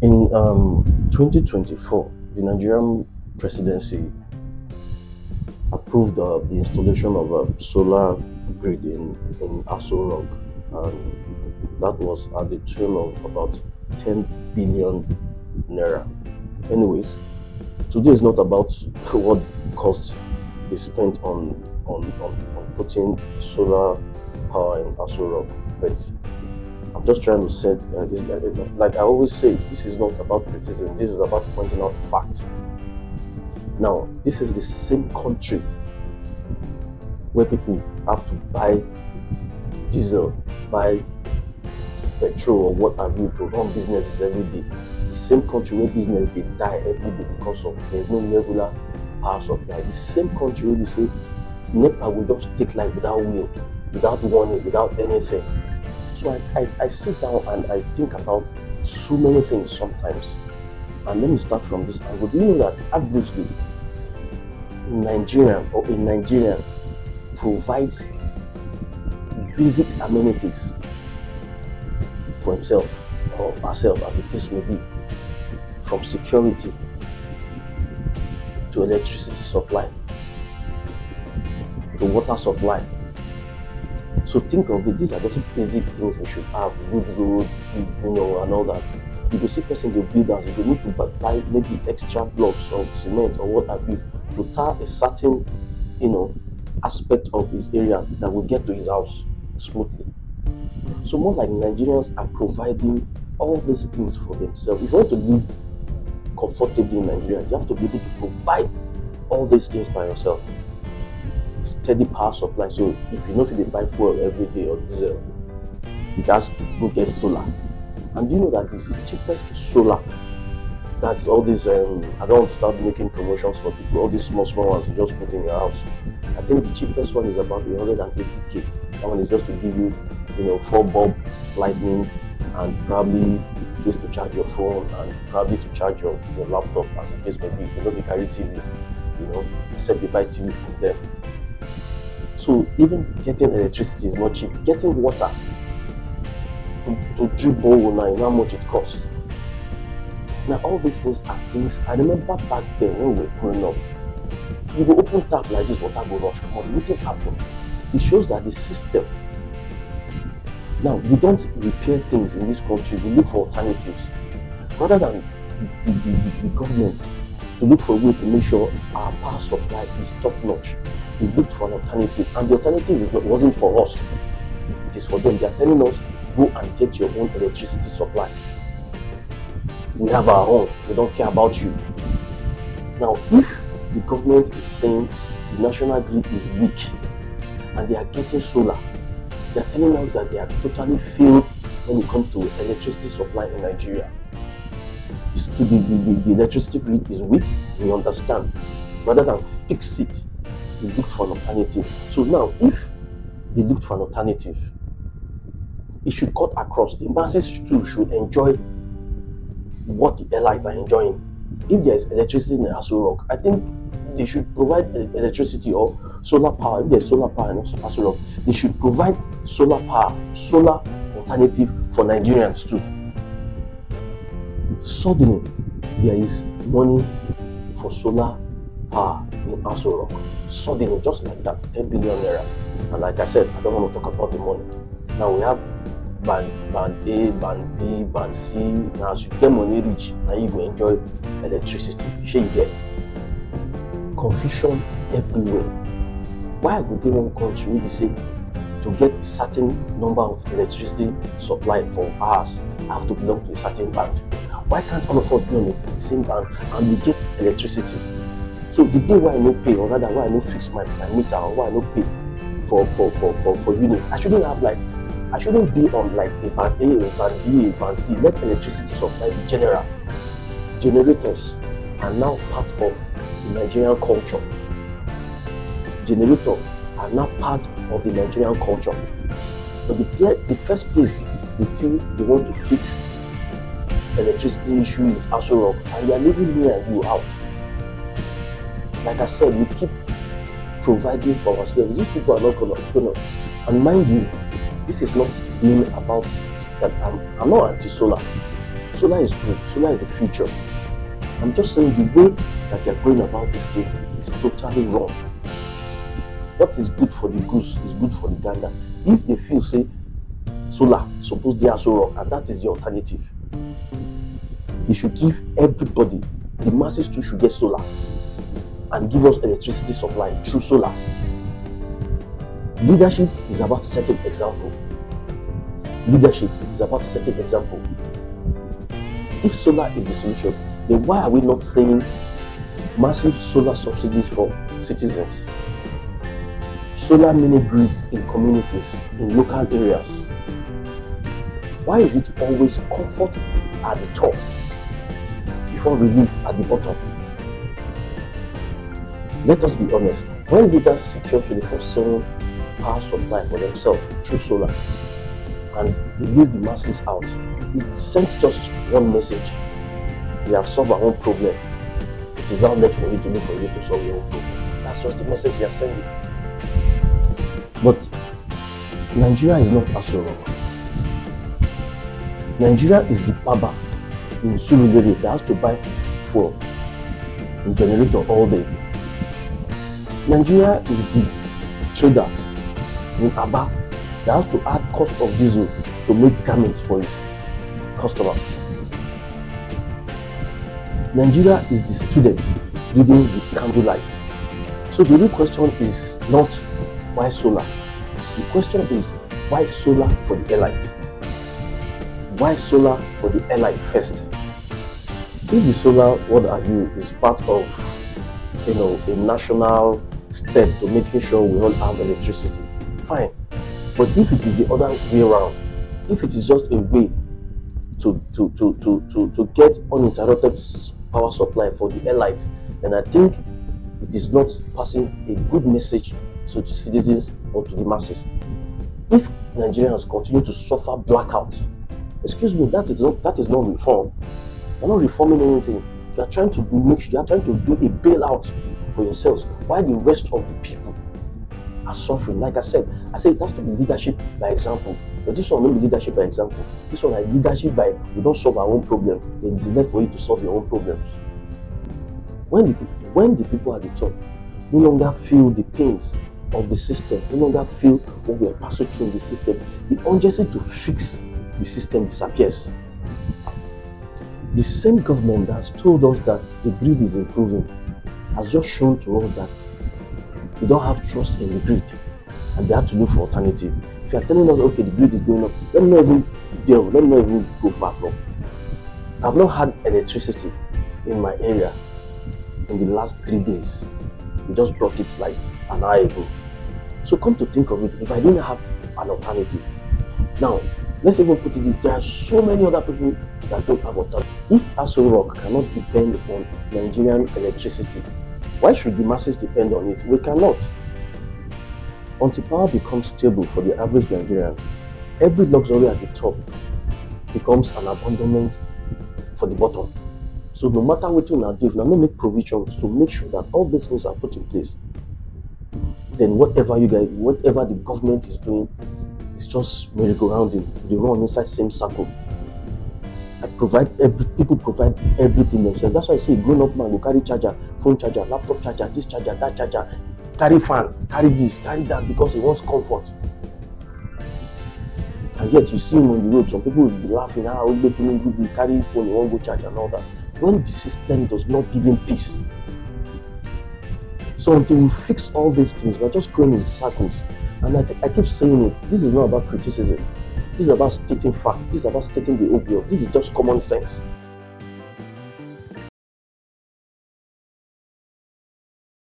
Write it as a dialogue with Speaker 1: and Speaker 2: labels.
Speaker 1: In 2024, the Nigerian presidency approved the installation of a solar grid in Aso Rock, and that was at the tune of about 10 billion naira. Anyways, today is not about what cost they spent on putting solar power in Aso Rock, but I'm just trying to set like I always say, this is not about criticism, this is about pointing out facts. Now, this is the same country where people have to buy diesel, buy petrol or what have you to run businesses every day. The same country where business they die every day because of there's no regular power supply. The same country where you say NEPA will just take life without will, without warning, without anything. So I sit down and I think about so many things sometimes. And let me start from this angle. Do you know that averagely a Nigerian provides basic amenities for himself or herself, as the case may be, from security to electricity supply to water supply? So think of it, these are just basic things we should have: good road, and all that. You go see person go build house, you go need to buy maybe extra blocks or cement or what have you to tar a certain, aspect of his area that will get to his house smoothly. So more like Nigerians are providing all these things for themselves. If you want to live comfortably in Nigeria, you have to be able to provide all these things by yourself. Steady power supply. So if you know if they buy fuel every day or diesel, you just go get solar. And do you know that the cheapest solar, that's all these I don't want to start making promotions for people, all these small ones you just put in your house. I think the cheapest one is about 180k. That one is just to give you 4 bulb lightning and probably just to charge your phone and probably to charge your laptop, as the case may be. You don't carry TV, except you buy TV from them. So even getting electricity is not cheap. Getting water to drip borehole now, you know how much it costs. Now all these things are things I remember back then when we were growing up. You go open tap like this, water go rush. Come on, nothing happen. It shows that the system. Now we don't repair things in this country. We look for alternatives rather than the government to look for a way to make sure our power supply is top notch. They looked for an alternative, and the alternative wasn't for us. It is for them. They are telling us, go and get your own electricity supply. We have our own. We don't care about you. Now, if the government is saying the national grid is weak and they are getting solar, they are telling us that they are totally failed when it comes to electricity supply in Nigeria. The electricity grid is weak, we understand. Rather than fix it, they look for an alternative. So now, if they looked for an alternative, it should cut across. The masses too should enjoy what the airlines are enjoying. If there is electricity in the Aso Rock, I think they should provide electricity or solar power. If there's solar power in Aso Rock, they should provide solar power, solar alternative for Nigerians too. Suddenly, there is money for solar power in Aso Rock. Suddenly, just like that, 10 billion naira. And like I said, I don't want to talk about the money. Now we have band A, band B, band C. Now as you get money reach, now you will enjoy electricity. Sure you get confusion everywhere. Why would they one country really say to get a certain number of electricity supply for hours, I have to belong to a certain band? Why can't all of us be on the same band and we get electricity? So the day why I no pay, or rather why I no fix my meter, or why I no pay for units, I shouldn't be on like a band A, a band B, a band C. Let electricity supply be general. Generators are now part of the Nigerian culture. Generators are now part of the Nigerian culture. But the first place they feel they want to fix electricity issue is Aso Rock, and they are leaving me and you out. Like I said, we keep providing for ourselves. These people are not gonna And mind you, this is not being about that I'm not anti-solar. Solar is good. Solar is the future. I'm just saying the way that you're going about this thing is totally wrong. What is good for the goose is good for the gander. If they feel say solar, suppose they are so wrong, and that is the alternative, they should give everybody, the masses too should get solar and give us electricity supply through solar. Leadership is about setting example. Leadership is about setting example. If solar is the solution, then why are we not saying massive solar subsidies for citizens? Solar mini grids in communities, in local areas. Why is it always comfort at the top before relief at the bottom? Let us be honest. When leaders secure 24/7 power supply for themselves through solar and they leave the masses out, it sends just one message: we have solved our own problem. It is now left for you to look for you to solve your own problem. That's just the message you are sending. But Nigeria is not Aso Rock. Nigeria is the baba in Surulere that has to buy fuel and generator all day. Nigeria is the trader in Aba that has to add cost of diesel to make garments for his customers. Nigeria is the student reading with candlelight. So the real question is not why solar. The question is why solar for the elite? Why solar for the elite first? If the solar, what have you, is part of a national step to making sure we all have electricity, fine. But if it is the other way around, if it is just a way to get uninterrupted power supply for the elite, then I think it is not passing a good message to citizens or to the masses. If Nigerians continue to suffer blackout, excuse me, that is not reform. You're not reforming anything. You are trying to do a bailout for yourselves while the rest of the people are suffering. Like I said it has to be leadership by example. But this one won't be leadership by example. This one is leadership by we don't solve our own problem, then it's left for you to solve your own problems. When the people at the top no longer feel the pains of the system, no longer feel what we are passing through in the system, the urgency to fix the system disappears. The same government that has told us that the grid is improving has just shown to us that they don't have trust in the grid and they have to look for alternative. If you are telling us, okay, the grid is going up, let me not even go far from. I've not had electricity in my area in the last 3 days. We just brought it like an hour ago. So come to think of it, if I didn't have an alternative, now let's even put it, there are so many other people that don't have alternative. If Aso Rock cannot depend on Nigerian electricity, why should the masses depend on it? We cannot. Until power becomes stable for the average Nigerian, every luxury at the top becomes an abandonment for the bottom. So no matter what you do, if you not make provisions to make sure that all these things are put in place, then whatever the government is doing is just merry-go-rounding. They run inside same circle. People provide everything themselves. That's why I say grown-up man will carry charger, phone charger, laptop charger, this charger, that charger, carry fan, carry this, carry that, because he wants comfort. And yet you see him on the road, some people will be laughing, we carry phone, he won't go charge and all that. When the system does not give him peace. So until we fix all these things, we're just going in circles. And I keep saying it, this is not about criticism. This is about stating facts. This is about stating the obvious. This is just common sense.